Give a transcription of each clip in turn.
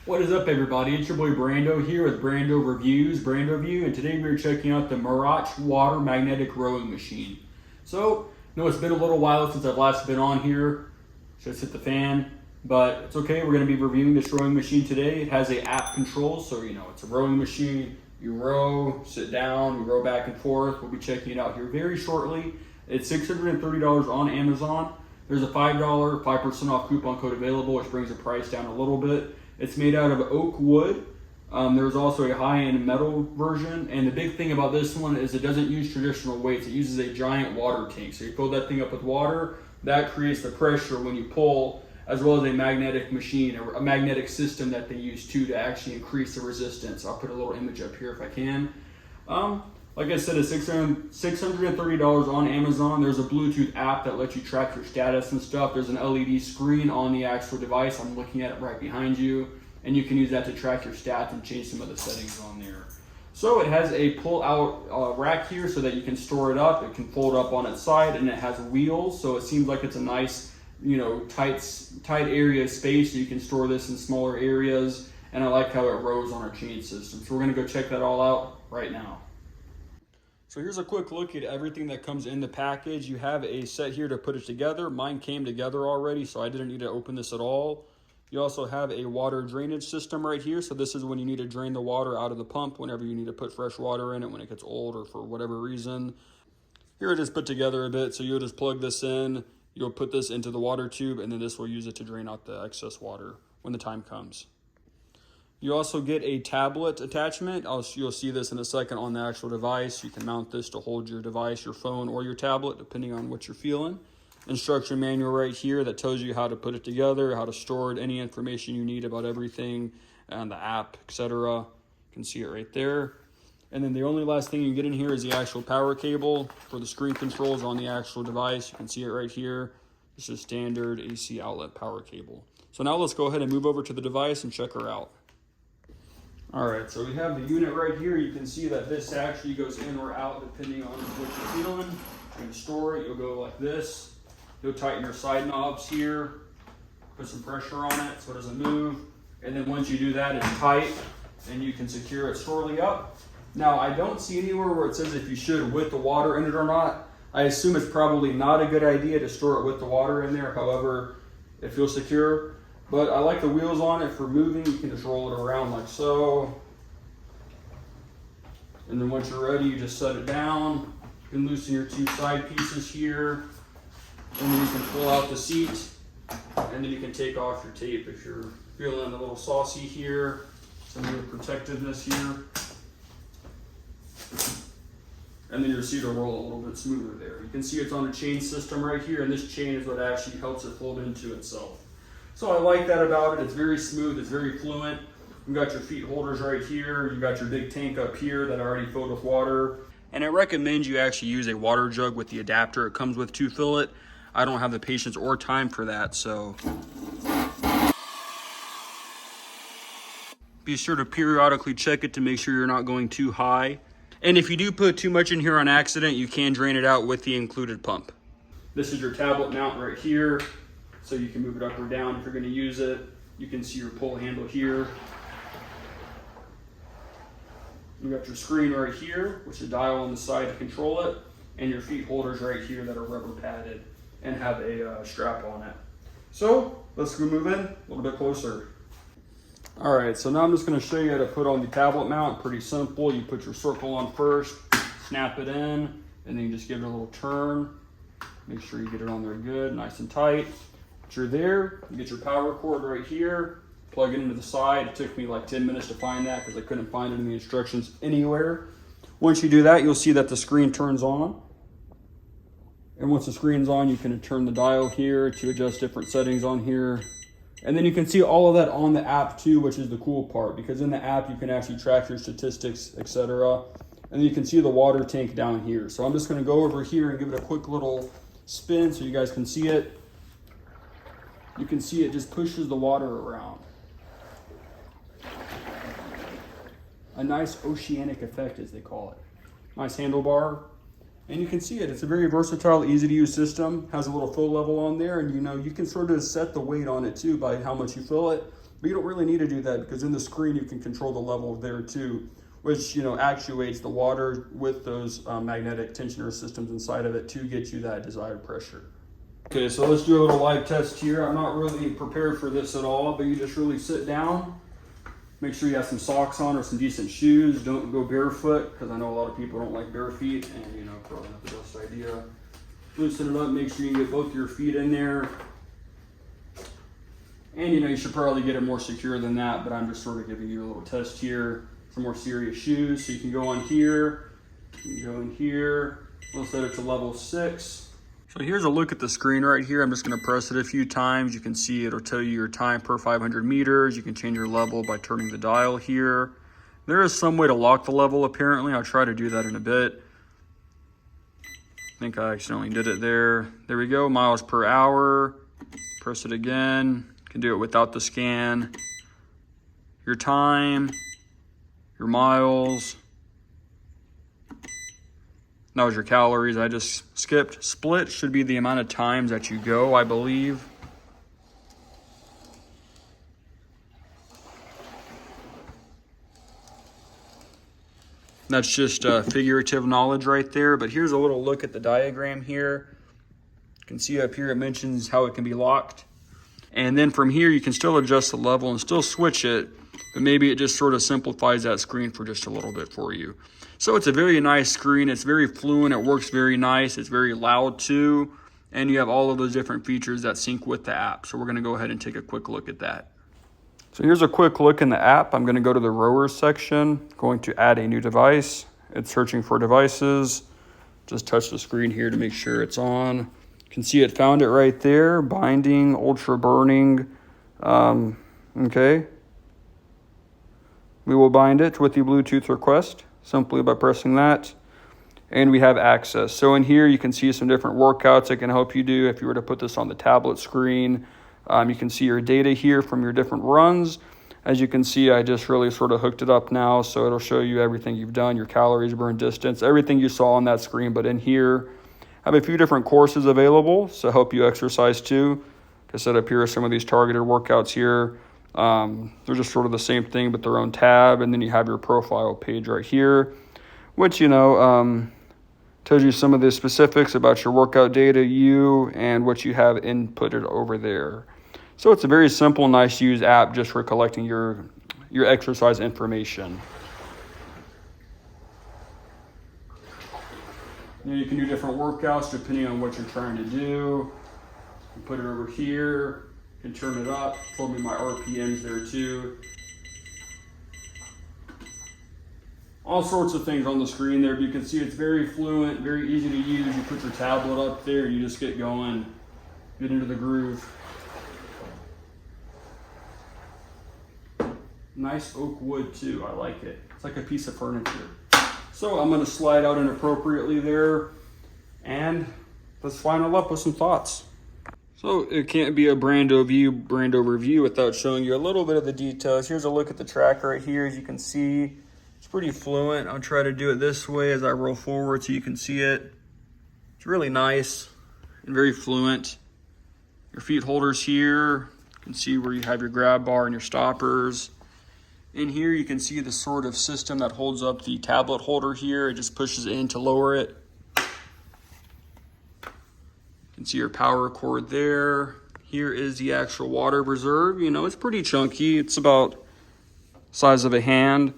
What is up, everybody? It's your boy Brando here with Brando Reviews, Brando View, and today we're checking out the Mirach Water Magnetic Rowing Machine. So, it's been a little while since I've last been on here. Just hit the fan, but it's okay. We're going to be reviewing this rowing machine today. It has a app control, so it's a rowing machine. You row, sit down, you row back and forth. We'll be checking it out here very shortly. It's $630 on Amazon. There's a $5, 5% off coupon code available, which brings the price down a little bit. It's made out of oak wood. There's also a high-end metal version, and the big thing about this one is it doesn't use traditional weights. It uses a giant water tank. So you fill that thing up with water, that creates the pressure when you pull, as well as a magnetic machine, a magnetic system that they use too to actually increase the resistance. I'll put a little image up here if I can. Like I said, it's $630 on Amazon. There's a Bluetooth app that lets you track your status and stuff. There's an LED screen on the actual device. I'm looking at it right behind you. And you can use that to track your stats and change some of the settings on there. So it has a pull-out rack here so that you can store it up. It can fold up on its side, and it has wheels. So it seems like it's a nice, tight area of space. So you can store this in smaller areas. And I like how it rows on a chain system. So we're gonna go check that all out right now. So here's a quick look at everything that comes in the package. You have a set here to put it together. Mine came together already, so I didn't need to open this at all. You also have a water drainage system right here. So this is when you need to drain the water out of the pump whenever you need to put fresh water in it when it gets old or for whatever reason. Here it is put together a bit. So you'll just plug this in, you'll put this into the water tube, and then this will use it to drain out the excess water when the time comes. You also get a tablet attachment. You'll see this in a second on the actual device. You can mount this to hold your device, your phone, or your tablet, depending on what you're feeling. Instruction manual right here that tells you how to put it together, how to store it, any information you need about everything, and the app, etc. You can see it right there. And then the only last thing you get in here is the actual power cable for the screen controls on the actual device. You can see it right here. This is standard AC outlet power cable. So now let's go ahead and move over to the device and check her out. All right, so we have the unit right here. You can see that this actually goes in or out depending on what you're feeling. You're gonna store it, you'll go like this. You'll tighten your side knobs here, put some pressure on it so it doesn't move. And then once you do that, it's tight and you can secure it securely up. Now, I don't see anywhere where it says if you should with the water in it or not. I assume it's probably not a good idea to store it with the water in there. However, it feels secure. But I like the wheels on it for moving. You can just roll it around like so. And then once you're ready, you just set it down. You can loosen your two side pieces here. And then you can pull out the seat. And then you can take off your tape if you're feeling a little saucy here. Some of your protectiveness here. And then your seat will roll a little bit smoother there. You can see it's on a chain system right here. And this chain is what actually helps it float into itself. So I like that about it. It's very smooth, it's very fluent. You've got your feet holders right here. You've got your big tank up here that I already filled with water. And I recommend you actually use a water jug with the adapter it comes with to fill it. I don't have the patience or time for that, so. Be sure to periodically check it to make sure you're not going too high. And if you do put too much in here on accident, you can drain it out with the included pump. This is your tablet mount right here. So you can move it up or down if you're going to use it. You can see your pull handle here. You got your screen right here, which is a dial on the side to control it, and your feet holders right here that are rubber padded and have a strap on it. So let's go move in a little bit closer. All right, so now I'm just going to show you how to put on the tablet mount. Pretty simple. You put your circle on first, snap it in, and then you just give it a little turn. Make sure you get it on there good, nice and tight. Once you're there, you get your power cord right here, plug it into the side. It took me like 10 minutes to find that because I couldn't find it in the instructions anywhere. Once you do that, you'll see that the screen turns on. And once the screen's on, you can turn the dial here to adjust different settings on here. And then you can see all of that on the app too, which is the cool part, because in the app, you can actually track your statistics, etc. And then you can see the water tank down here. So I'm just gonna go over here and give it a quick little spin so you guys can see it. You can see it just pushes the water around. A nice oceanic effect, as they call it. Nice handlebar. And you can see it. It's a very versatile, easy to use system. Has a little fill level on there, and you can sort of set the weight on it too by how much you fill it. But you don't really need to do that because in the screen you can control the level there too, which actuates the water with those magnetic tensioner systems inside of it to get you that desired pressure. Okay, so let's do a little live test here. I'm not really prepared for this at all, but you just really sit down. Make sure you have some socks on or some decent shoes. Don't go barefoot because I know a lot of people don't like bare feet, and probably not the best idea. Loosen it up, make sure you get both your feet in there. And you should probably get it more secure than that, but I'm just sort of giving you a little test here. Some more serious shoes, so you can go on here, you can go in here. We'll set it to level 6. So here's a look at the screen right here. I'm just gonna press it a few times. You can see it'll tell you your time per 500 meters. You can change your level by turning the dial here. There is some way to lock the level apparently. I'll try to do that in a bit. I think I accidentally did it there. There we go, miles per hour. Press it again. You can do it without the scan. Your time, your miles. That was your calories I just skipped. Split should be the amount of times that you go, I believe. That's just figurative knowledge right there, but here's a little look at the diagram here. You can see up here it mentions how it can be locked. And then from here you can still adjust the level and still switch it, but maybe it just sort of simplifies that screen for just a little bit for you. So it's a very nice screen. It's very fluent. It works very nice. It's very loud too. And you have all of those different features that sync with the app. So we're going to go ahead and take a quick look at that. So here's a quick look in the app. I'm going to go to the rowers section, going to add a new device. It's searching for devices. Just touch the screen here to make sure it's on. You can see it found it right there. Binding, ultra burning. Okay. We will bind it with the Bluetooth request simply by pressing that. And we have access. So in here you can see some different workouts it can help you do. If you were to put this on the tablet screen, you can see your data here from your different runs. As you can see, I just really sort of hooked it up now, so it'll show you everything you've done, your calories burned, distance, everything you saw on that screen. But in here, I have a few different courses available to help you exercise too. Like I said, up here are some of these targeted workouts here. They're just sort of the same thing, but their own tab. And then you have your profile page right here, which, tells you some of the specifics about your workout data, and what you have inputted over there. So it's a very simple, nice to use app just for collecting your exercise information. You can do different workouts depending on what you're trying to do. You put it over here, you can turn it up. Told me my RPMs there too. All sorts of things on the screen there, but you can see it's very fluent, very easy to use. You put your tablet up there, you just get going, get into the groove. Nice oak wood too, I like it. It's like a piece of furniture. So I'm gonna slide out inappropriately there, and let's final up with some thoughts. So it can't be a Brando review without showing you a little bit of the details. Here's a look at the track right here. As you can see, it's pretty fluent. I'll try to do it this way as I roll forward so you can see it. It's really nice and very fluent. Your feet holders here. You can see where you have your grab bar and your stoppers. In here, you can see the sort of system that holds up the tablet holder here. It just pushes in to lower it. You can see your power cord there. Here is the actual water reserve. It's pretty chunky. It's about the size of a hand.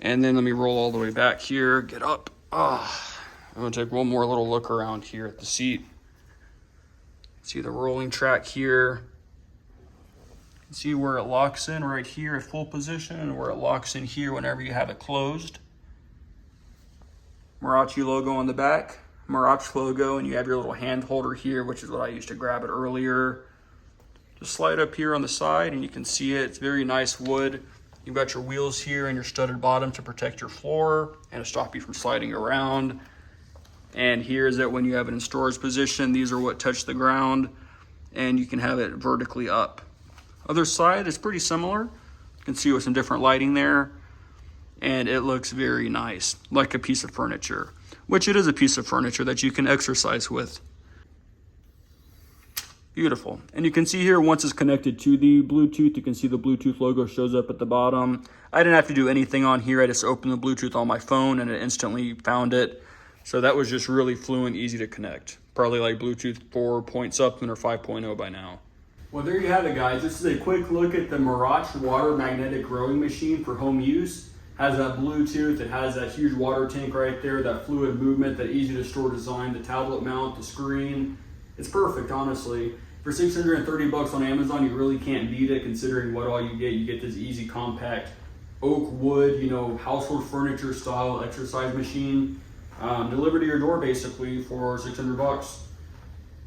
And then let me roll all the way back here, get up. I'm gonna take one more little look around here at the seat. See the rolling track here. See where it locks in right here at full position, and where it locks in here whenever you have it closed. Marachi logo on the back, Marachi logo, and you have your little hand holder here, which is what I used to grab it earlier. Just slide up here on the side and you can see it. It's very nice wood. You've got your wheels here and your studded bottom to protect your floor and to stop you from sliding around. And here is it when you have it in storage position. These are what touch the ground, and you can have it vertically up. Other side is pretty similar. You can see with some different lighting there, and it looks very nice, like a piece of furniture, which it is a piece of furniture that you can exercise with. Beautiful. And you can see here, once it's connected to the Bluetooth, you can see the Bluetooth logo shows up at the bottom. I didn't have to do anything on here. I just opened the Bluetooth on my phone and it instantly found it. So that was just really fluent, easy to connect. Probably like Bluetooth 4 point something or 5.0 by now. Well, there you have it, guys. This is a quick look at the Marach water magnetic rowing machine for home use. Has that Bluetooth, it has that huge water tank right there, that fluid movement, that easy to store design, the tablet mount, the screen. It's perfect, honestly. For $630 on Amazon, you really can't beat it considering what all you get. You get this easy, compact oak wood, household furniture style exercise machine delivered to your door basically for $600.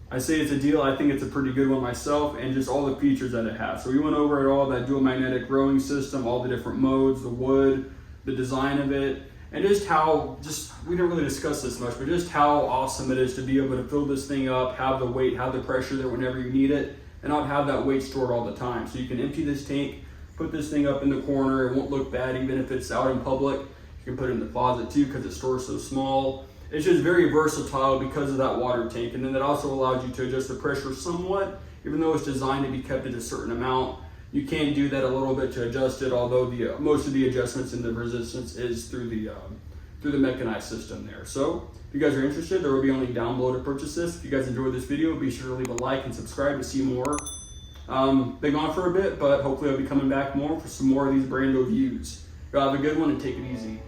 I say it's a deal. I think it's a pretty good one myself, and just all the features that it has. So we went over it all, that dual magnetic rowing system, all the different modes, the wood, the design of it, and we didn't really discuss this much, but just how awesome it is to be able to fill this thing up, have the weight, have the pressure there whenever you need it, and not have that weight stored all the time. So you can empty this tank, put this thing up in the corner, it won't look bad even if it's out in public. You can put it in the closet too because it stores so small. It's just very versatile because of that water tank, and then that also allows you to adjust the pressure somewhat, even though it's designed to be kept at a certain amount. You can do that a little bit to adjust it, although most of the adjustments in the resistance is through the mechanized system there. So if you guys are interested, there will be a link down below to purchase this. If you guys enjoyed this video, be sure to leave a like and subscribe to see more. Been gone for a bit, but hopefully I'll be coming back more for some more of these Brando views. Y'all have a good one and take it easy.